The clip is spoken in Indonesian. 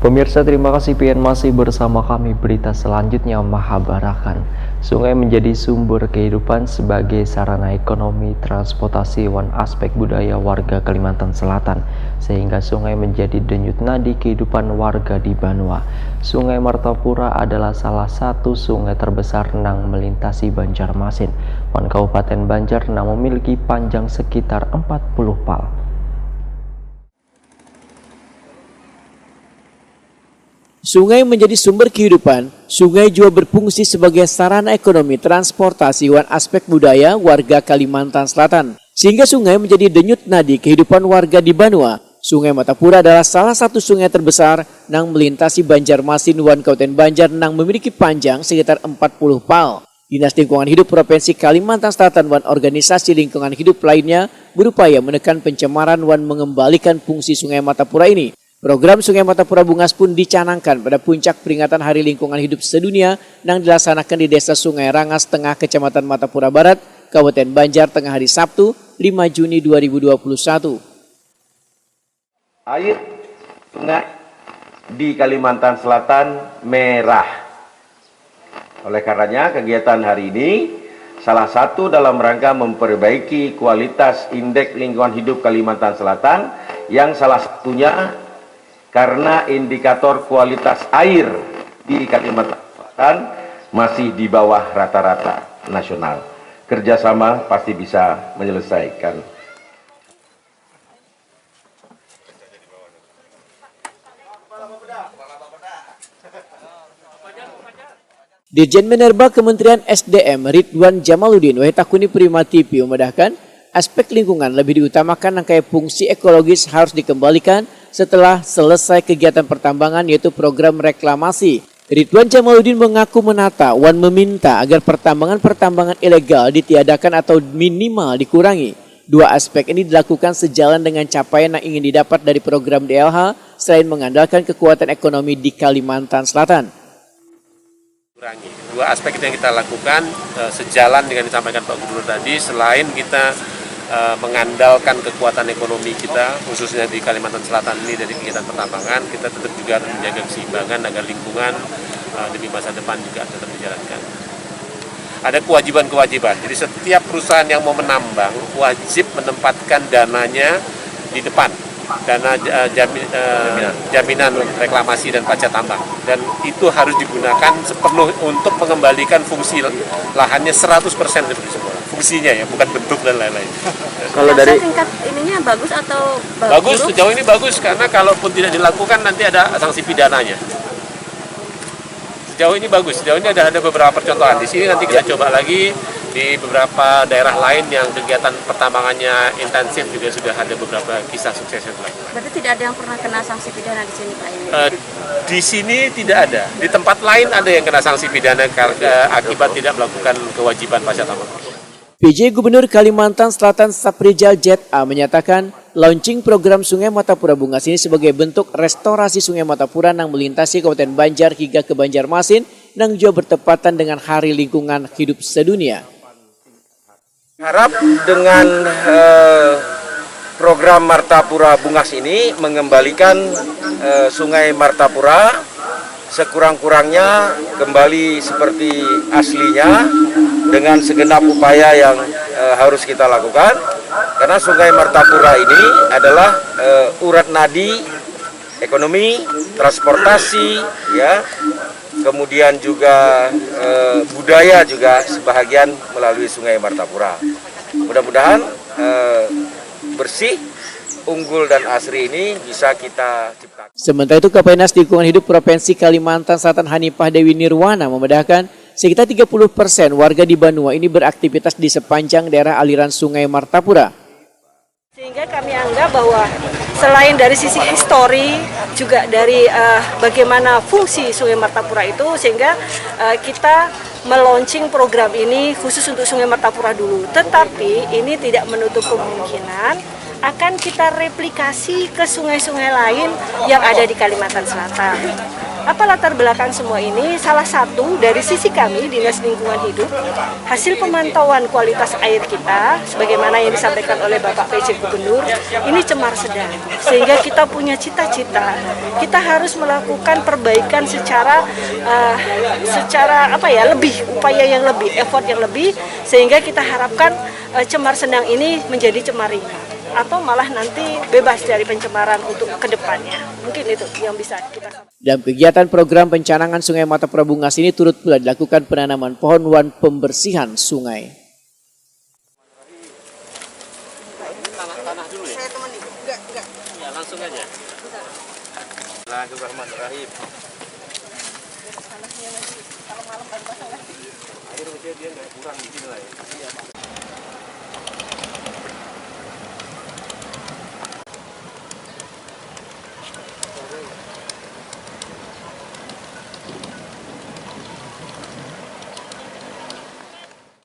Pemirsa, terima kasih PN masih bersama kami. Berita selanjutnya, Mahabarakan. Sungai menjadi sumber kehidupan sebagai sarana ekonomi, transportasi, dan aspek budaya warga Kalimantan Selatan, sehingga sungai menjadi denyut nadi kehidupan warga di Banua. Sungai Martapura adalah salah satu sungai terbesar yang melintasi Banjarmasin. Kabupaten Banjar yang memiliki panjang sekitar 40 pal. Sungai menjadi sumber kehidupan, sungai juga berfungsi sebagai sarana ekonomi, transportasi, dan aspek budaya warga Kalimantan Selatan. Sehingga sungai menjadi denyut nadi kehidupan warga di Banua. Sungai Martapura adalah salah satu sungai terbesar yang melintasi Banjarmasin dan Kabupaten Banjar yang memiliki panjang sekitar 40 pal. Dinas Lingkungan Hidup Provinsi Kalimantan Selatan dan organisasi lingkungan hidup lainnya berupaya menekan pencemaran dan mengembalikan fungsi Sungai Martapura ini. Program Sungai Martapura Bungas pun dicanangkan pada puncak peringatan Hari Lingkungan Hidup Sedunia yang dilaksanakan di Desa Sungai Rangas Tengah, Kecamatan Martapura Barat, Kabupaten Banjar Tengah hari Sabtu, 5 Juni 2021. Air sungai di Kalimantan Selatan merah. Oleh karenanya kegiatan hari ini salah satu dalam rangka memperbaiki kualitas indeks lingkungan hidup Kalimantan Selatan yang salah satunya karena indikator kualitas air di Kalimantan Selatan masih di bawah rata-rata nasional. Kerjasama pasti bisa menyelesaikan. Dirjen Minerba Kementerian SDM Ridwan Jamaluddin Wahitakuni Prima TV memedahkan aspek lingkungan lebih diutamakan rangkaian fungsi ekologis harus dikembalikan setelah selesai kegiatan pertambangan yaitu program reklamasi. Ridwan Jamaluddin mengaku menata dan meminta agar pertambangan ilegal ditiadakan atau minimal dikurangi. Dua aspek ini dilakukan sejalan dengan capaian yang ingin didapat dari program DLH selain mengandalkan kekuatan ekonomi di Kalimantan Selatan. Dua aspek itu yang kita lakukan sejalan dengan disampaikan Pak Gubernur tadi. Selain kita mengandalkan kekuatan ekonomi kita, khususnya di Kalimantan Selatan ini dari kegiatan pertambangan, kita tetap juga harus menjaga keseimbangan agar lingkungan demi masa depan juga tetap dijalankan. Ada kewajiban-kewajiban, jadi setiap perusahaan yang mau menambang wajib menempatkan dananya di depan, dana jaminan reklamasi dan pajak tambang, dan itu harus digunakan sepenuh untuk mengembalikan fungsi lahannya 100% seperti semula. Fungsinya ya, bukan bentuk dan lain-lain. Kalau dari tingkat ininya bagus atau bagus, sejauh ini bagus, karena kalaupun tidak dilakukan nanti ada sanksi pidananya. Sejauh ini bagus, sejauh ini ada beberapa percontohan. Di sini nanti kita coba lagi di beberapa daerah lain yang kegiatan pertambangannya intensif juga sudah ada beberapa kisah sukses yang dilakukan. Berarti tidak ada yang pernah kena sanksi pidana di sini, Pak? Di sini tidak ada. Di tempat lain ada yang kena sanksi pidana akibat tidak melakukan kewajiban pajak tambang. PJ Gubernur Kalimantan Selatan Saprijal ZA menyatakan launching program Sungai Martapura Bungas ini sebagai bentuk restorasi Sungai Martapura yang melintasi Kabupaten Banjar hingga ke Banjarmasin yang juga bertepatan dengan Hari Lingkungan Hidup Sedunia. Harap dengan program Martapura Bungas ini mengembalikan Sungai Martapura sekurang-kurangnya kembali seperti aslinya dengan segenap upaya yang harus kita lakukan, karena Sungai Martapura ini adalah urat nadi ekonomi, transportasi, ya, kemudian juga budaya juga sebahagian melalui Sungai Martapura. Mudah-mudahan bersih, unggul dan asri ini bisa kita ciptakan. Sementara itu, Kapolres Lingkungan Hidup Provinsi Kalimantan Selatan Hanifah Dewi Nirwana memedahkan sekitar 30% warga di Banua ini beraktivitas di sepanjang daerah aliran Sungai Martapura. Sehingga kami anggap bahwa selain dari sisi histori, juga dari bagaimana fungsi Sungai Martapura itu, sehingga kita meluncing program ini khusus untuk Sungai Martapura dulu. Tetapi ini tidak menutup kemungkinan akan kita replikasi ke sungai-sungai lain yang ada di Kalimantan Selatan. Apa latar belakang semua ini? Salah satu dari sisi kami, Dinas Lingkungan Hidup, hasil pemantauan kualitas air kita, sebagaimana yang disampaikan oleh Bapak PJ Gubernur, ini cemar sedang. Sehingga kita punya cita-cita, kita harus melakukan perbaikan secara lebih, upaya yang lebih, effort yang lebih, sehingga kita harapkan cemar sedang ini menjadi cemar ringan, atau malah nanti bebas dari pencemaran untuk kedepannya. Mungkin itu yang bisa kita sampaikan. Dalam kegiatan program pencanangan Sungai Mata Prabungas ini turut pula dilakukan penanaman pohon wan pembersihan sungai. Tanah dulu ya? Saya temani. Enggak. Ya, langsung aja. Bismillahirrahmanirrahim. Tanahnya nanti kalau malam baru pasang lagi. Air dia nggak kurang di sini lah ya. Iya, Pak.